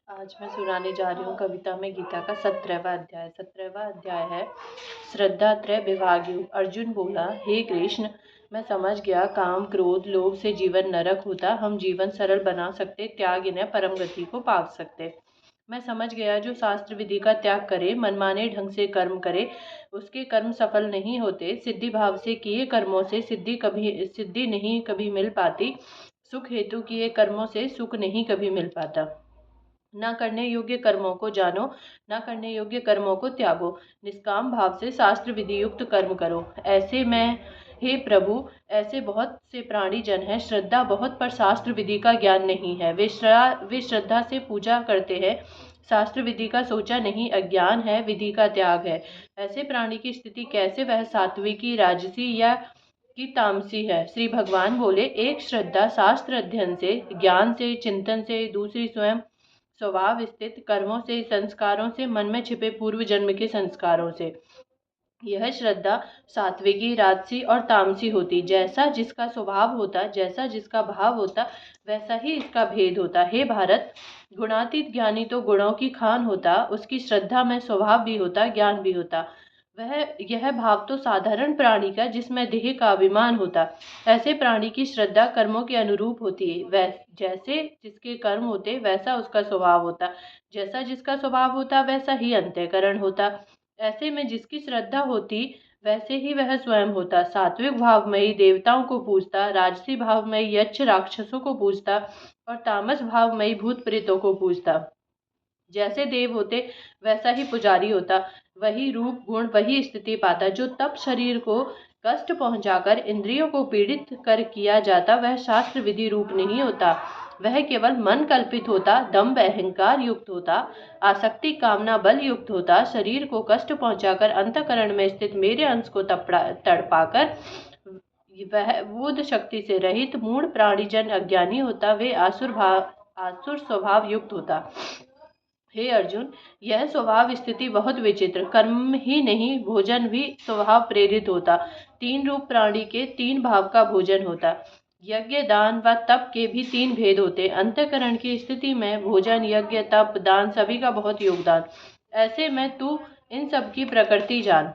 आज मैं सुनाने जा रही हूँ कविता में गीता का 17वां अध्याय। 17वां अध्याय है श्रद्धा त्रय विभाग योग। अर्जुन बोला, हे कृष्ण, मैं समझ गया काम क्रोध लोभ से जीवन नरक होता, हम जीवन सरल बना सकते, त्याग इन्हें परम गति को पा सकते। मैं समझ गया जो शास्त्र विधि का त्याग करे, मनमाने ढंग से कर्म करे, उसके कर्म सफल नहीं होते। सिद्धि भाव से किए कर्मों से सिद्धि नहीं कभी मिल पाती। सुख हेतु किए कर्मों से सुख नहीं कभी मिल पाता। न करने योग्य कर्मों को जानो, न करने योग्य कर्मों को त्यागो, निष्काम भाव से शास्त्र विधि युक्त कर्म करो। ऐसे में हे प्रभु, ऐसे बहुत से प्राणी जन हैं, श्रद्धा बहुत पर शास्त्र विधि का ज्ञान नहीं है। वे श्रद्धा से पूजा करते हैं, शास्त्र विधि का सोचा नहीं, अज्ञान है, विधि का त्याग है। ऐसे प्राणी की स्थिति कैसे, वह सात्विकी राजसी या की तामसी है। श्री भगवान बोले, एक श्रद्धा शास्त्र अध्ययन से, ज्ञान से, चिंतन से, दूसरी स्वयं स्वभाव स्थित कर्मों से, संस्कारों से, मन में छिपे पूर्व जन्म के संस्कारों से। यह श्रद्धा सात्विकी राजसी और तामसी होती। जैसा जिसका स्वभाव होता, जैसा जिसका भाव होता, वैसा ही इसका भेद होता। हे भारत, गुणातीत ज्ञानी तो गुणों की खान होता, उसकी श्रद्धा में स्वभाव भी होता, ज्ञान भी होता। वह यह भाव तो साधारण प्राणी का, जिसमें देह का अभिमान होता। ऐसे प्राणी की श्रद्धा कर्मों के अनुरूप होती है। वह जैसे जिसके कर्म होते, वैसा उसका स्वभाव होता। जैसा जिसका स्वभाव होता, वैसा ही अंतःकरण होता। ऐसे में जिसकी श्रद्धा होती, वैसे ही वह स्वयं होता। सात्विक भावमयी देवताओं को पूजता, राजसी भावमयी यक्ष राक्षसों को पूजता और तामस भावमयी भूत प्रेतों को पूजता। जैसे देव होते, वैसा ही पुजारी होता। वही रूप गुण, वही स्थिति पाता। जो तप शरीर को कष्ट पहुंचाकर इंद्रियों को पीड़ित कर किया जाता, वह शास्त्र विधि रूप नहीं होता। वह केवल मन कल्पित होता, दम्भ अहंकार युक्त होता, आसक्ति कामना बल युक्त होता। शरीर को कष्ट पहुंचाकर अंतःकरण में स्थित मेरे अंश को तड़पाकर वह बुद्ध शक्ति से रहित मूढ़ प्राणीजन अज्ञानी होता। वे आसुर स्वभाव युक्त होता। हे अर्जुन, यह स्वभाव स्थिति बहुत विचित्र। कर्म ही नहीं, भोजन भी स्वभाव प्रेरित होता। तीन रूप प्राणी के तीन भाव का भोजन होता। यज्ञ दान व तप के भी तीन भेद होते। अंतःकरण की स्थिति में भोजन यज्ञ तप दान सभी का बहुत योगदान। ऐसे में तू इन सब की प्रकृति जान।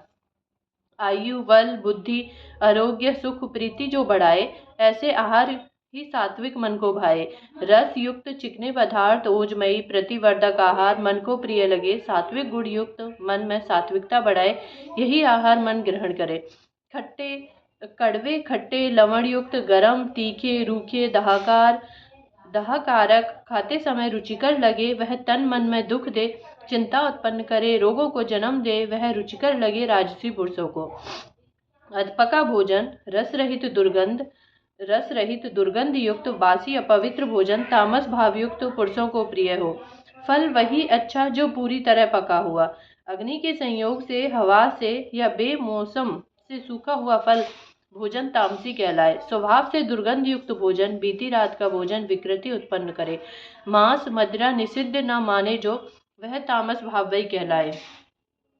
आयु बल बुद्धि आरोग्य सुख प्रीति जो बढ़ाए, ऐसे आहार ही सात्विक मन को भाए। रस युक्त चिकने पदार्थ ओजमयी प्रतिवर्धक आहार मन को प्रिय लगे। सात्विक गुण युक्त मन में सात्विकता बढ़ाए, यही आहार मन ग्रहण करे। खट्टे कड़वे खट्टे लवण युक्त गरम तीखे रूखे दाहकारक खाते समय रुचिकर लगे, वह तन मन में दुख दे, चिंता उत्पन्न करे, रोगों को जन्म दे, वह रुचिकर लगे राजसी पुरुषों को। अधपका भोजन रस रहित दुर्गंध युक्त बासी अपवित्र भोजन तामस भाव युक्त पुरुषों को प्रिय हो। फल वही अच्छा जो पूरी तरह पका हुआ। अग्नि के संयोग से, हवा से या बेमौसम से सूखा हुआ फल भोजन तामसी कहलाए। स्वभाव से दुर्गंध युक्त भोजन, बीती रात का भोजन विकृति उत्पन्न करे। मांस मदिरा निषिद्ध न माने जो, वह तामस भावई कहलाए।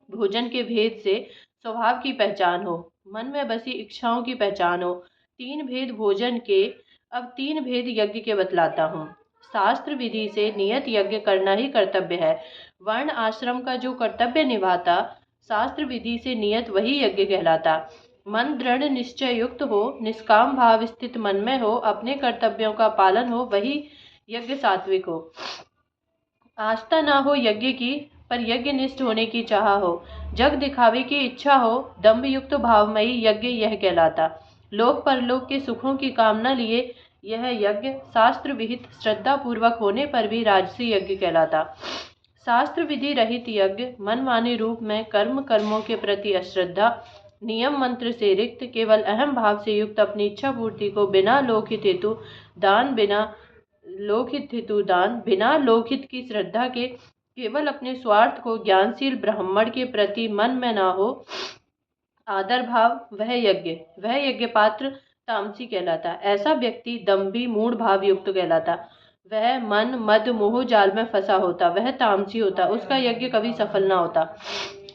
भोजन के भेद से स्वभाव की पहचान हो, मन में बसी इच्छाओं की पहचान हो। तीन भेद भोजन के, अब तीन भेद यज्ञ के बतलाता हूँ। शास्त्र विधि से नियत यज्ञ करना ही कर्तव्य है। वर्ण आश्रम का जो कर्तव्य निभाता, शास्त्र विधि से नियत वही यज्ञ कहलाता। मन दृढ़ निश्चय युक्त हो, निष्काम भाव स्थित मन में हो, अपने कर्तव्यों का पालन हो, वही यज्ञ सात्विक हो। आस्था ना हो यज्ञ की, पर यज्ञ निष्ठ होने की चाह हो। जग दिखावे की इच्छा हो, दम्भ युक्त भावमयी यज्ञ यह कहलाता। लोक परलोक के सुखों की कामना लिए यह यज्ञ शास्त्र विहित श्रद्धा पूर्वक होने पर भी राजसी यज्ञ कहलाता। शास्त्र विधि रहित यज्ञ मनमाने रूप में कर्मों के प्रति अश्रद्धा, नियम मंत्र से रिक्त, केवल अहम भाव से युक्त, अपनी इच्छा पूर्ति को बिना लोकहित हेतु दान, बिना लोकहित की श्रद्धा के, केवल अपने स्वार्थ को ज्ञानशील ब्राह्मण के प्रति मन में ना हो आदर भाव, वह यज्ञ पात्र तामसी कहलाता। ऐसा व्यक्ति दम्भी मूढ़ भाव युक्त कहलाता। वह मन मद मोह जाल में फंसा होता, वह तामसी होता। उसका यज्ञ कभी सफल ना होता।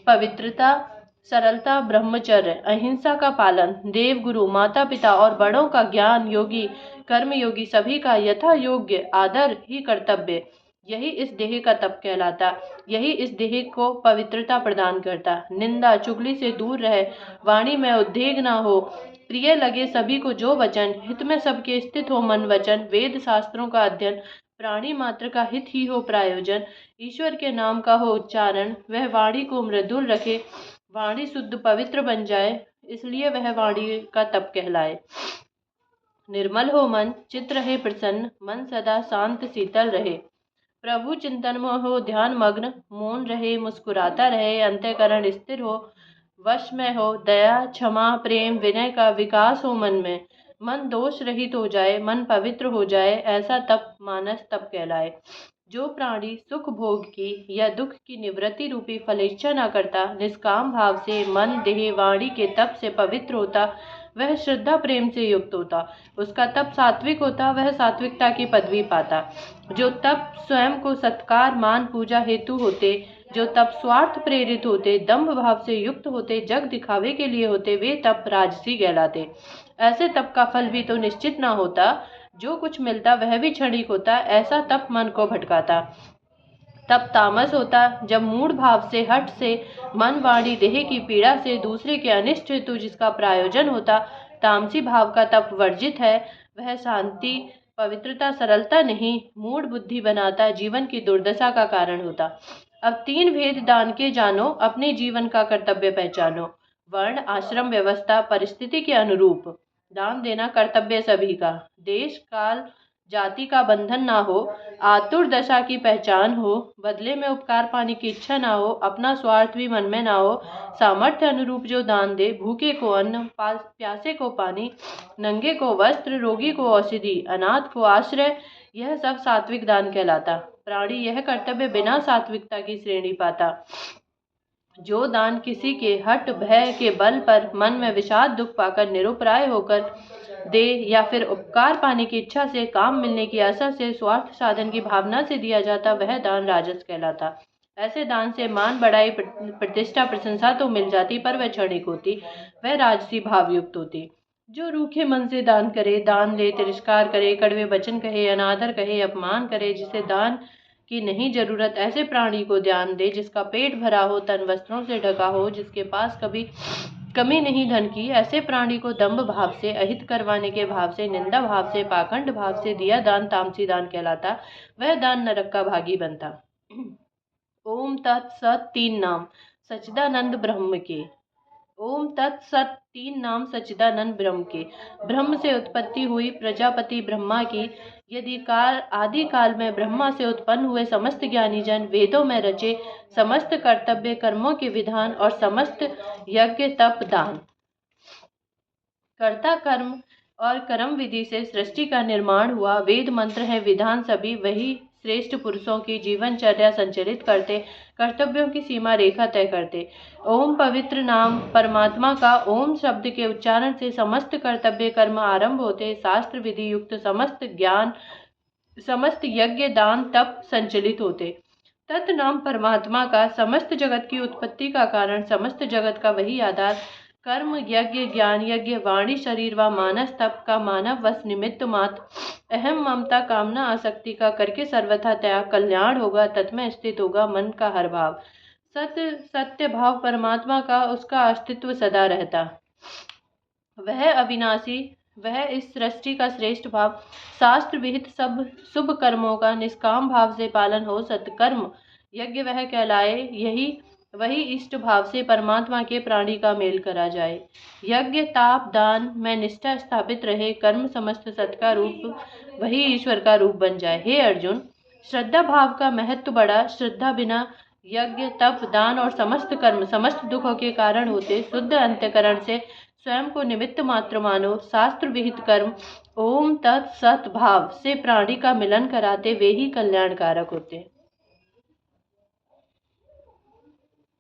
पवित्रता सरलता ब्रह्मचर्य अहिंसा का पालन, देव गुरु माता पिता और बड़ों का ज्ञान योगी कर्म योगी सभी का यथा योग्य आदर ही कर्तव्य। यही इस देह का तप कहलाता। यही इस देह को पवित्रता प्रदान करता। निंदा चुगली से दूर रहे, वाणी में उद्वेग न हो, प्रिय लगे सभी को जो वचन, हित में सबके स्थित हो मन वचन, वेद शास्त्रों का अध्ययन, प्राणी मात्र का हित ही हो प्रायोजन, ईश्वर के नाम का हो उच्चारण, वह वाणी को मृदुल रखे, वाणी शुद्ध पवित्र बन जाए, इसलिए वह वाणी का तप कहलाए। निर्मल हो मन, चित्त रहे प्रसन्न, मन सदा शांत शीतल रहे, प्रभु चिंतन में हो ध्यान मग्न, मौन रहे मुस्कुराता रहे, अंतःकरण स्थिर हो, वश में हो, दया क्षमा प्रेम विनय का विकास हो मन में, मन दोष रहित हो जाए, मन पवित्र हो जाए, ऐसा तप मानस तप कहलाए। जो प्राणी सुख भोग की या दुख की निवृत्ति रूपी फलेच्छा न करता, निष्काम भाव से मन देह वाणी के तप से पवित्र होता, वह श्रद्धा प्रेम से युक्त होता, उसका तप सात्विक होता, वह सात्विकता की पदवी पाता। जो तप स्वयं को सत्कार मान पूजा हेतु होते, जो तप स्वार्थ प्रेरित होते, दंभ भाव से युक्त होते, जग दिखावे के लिए होते, वे तप राजसी कहलाते। ऐसे तप का फल भी तो निश्चित न होता, जो कुछ मिलता वह भी क्षणिक होता, ऐसा तप मन को भटकाता। तब तामस होता, जब मूढ़ भाव से हट से मन वाणी देह की पीड़ा से दूसरे के अनिष्ट हेतु जिसका प्रायोजन होता, तामसी भाव का तप वर्जित है, वह शांति पवित्रता सरलता नहीं, मूढ़ बुद्धि बनाता, जीवन की दुर्दशा का कारण होता। अब 3 भेद दान के जानो, अपने जीवन का कर्तव्य पहचानो। वर्ण आश्रम व्यवस्था परिस्थिति के अनुरूप दान देना कर्तव्य सभी का। देश काल जाति का बंधन ना हो, आतुर दशा की पहचान हो, बदले में उपकार पाने की इच्छा ना हो, अपना स्वार्थ भी मन में ना हो, सामर्थ्य अनुरूप जो दान दे, भूखे को अन्न, प्यासे को पानी, नंगे को वस्त्र, रोगी को औषधि, अनाथ को आश्रय, यह सब सात्विक दान कहलाता। प्राणी यह कर्तव्य बिना सात्विकता की श्रेणी पाता। जो दान किसी के हट भय के बल पर मन में विषाद दुख पाकर निरुपराय होकर दे, या फिर उपकार पाने की इच्छा से, काम मिलने की आशा से, स्वार्थ साधन की भावना से दिया जाता, वह दान राजस कहलाता। ऐसे दान से मान बढ़ाई प्रतिष्ठा प्रशंसा तो मिल जाती, पर वह क्षणिक होती, वह राजसी भाव युक्त होती। जो रूखे मन से दान करे, दान ले तिरस्कार करे, कड़वे वचन कहे, अनादर कहे, अपमान करे, जिसे दान की नहीं जरूरत, ऐसे प्राणी को दान दे। जिसका पेट भरा हो, तन वस्त्रों से ढका हो, जिसके पास कभी कमी नहीं धन की, ऐसे प्राणी को दंभ भाव से, अहित करवाने के भाव से, निंदा भाव से, पाखंड भाव से दिया दान तामसी दान कहलाता, वह दान नरक का भागी बनता। ओम तत्सत 3 नाम सच्चिदानंद ब्रह्म के। ओम तत्सत 3 नाम सच्चिदानंद ब्रह्म के। ब्रह्म से उत्पत्ति हुई प्रजापति ब्रह्मा की, यदि आदि काल में ब्रह्मा से उत्पन्न हुए समस्त ज्ञानी जन वेदों में रचे समस्त कर्तव्य कर्मों के विधान और समस्त यज्ञ तप दान कर्ता कर्म और कर्म विधि से सृष्टि का निर्माण हुआ। वेद मंत्र है विधान सभी वही श्रेष्ठ पुरुषों की जीवनचर्या संचालित करते, कर्तव्यों की सीमा रेखा तय करते। ओम पवित्र नाम परमात्मा का ओम शब्द के उच्चारण से समस्त कर्तव्य कर्म आरंभ होते, शास्त्र विधि युक्त समस्त ज्ञान समस्त यज्ञ दान तप संचलित होते। तत् नाम परमात्मा का समस्त जगत की उत्पत्ति का कारण, समस्त जगत का वही आधार, कर्म यज्ञ ज्ञान यज्ञ वाणी शरीर व मानस तप का मानव वश निमित्त मात्र, अहम ममता कामना आसक्ति का करके सर्वथा त्याग, कल्याण होगा, तत्में स्थित होगा मन का हर भाव, सत्य भाव परमात्मा का उसका अस्तित्व सदा रहता, वह अविनाशी, वह इस सृष्टि का श्रेष्ठ भाव, शास्त्र विहित सब शुभ कर्मों का निष्काम भाव से पालन हो, सत्कर्म यज्ञ वह कहलाए, यही वही इष्ट भाव से परमात्मा के प्राणी का मेल करा जाए। यज्ञ ताप दान में निष्ठा स्थापित रहे, कर्म समस्त सत का रूप वही ईश्वर का रूप बन जाए। हे अर्जुन, श्रद्धा भाव का महत्व बड़ा, श्रद्धा बिना यज्ञ तप दान और समस्त कर्म समस्त दुखों के कारण होते। शुद्ध अंतःकरण से स्वयं को निमित्त मात्र मानो, शास्त्र विहित कर्म ओम तत् सत भाव से प्राणी का मिलन कराते, वे ही कल्याणकारक होते।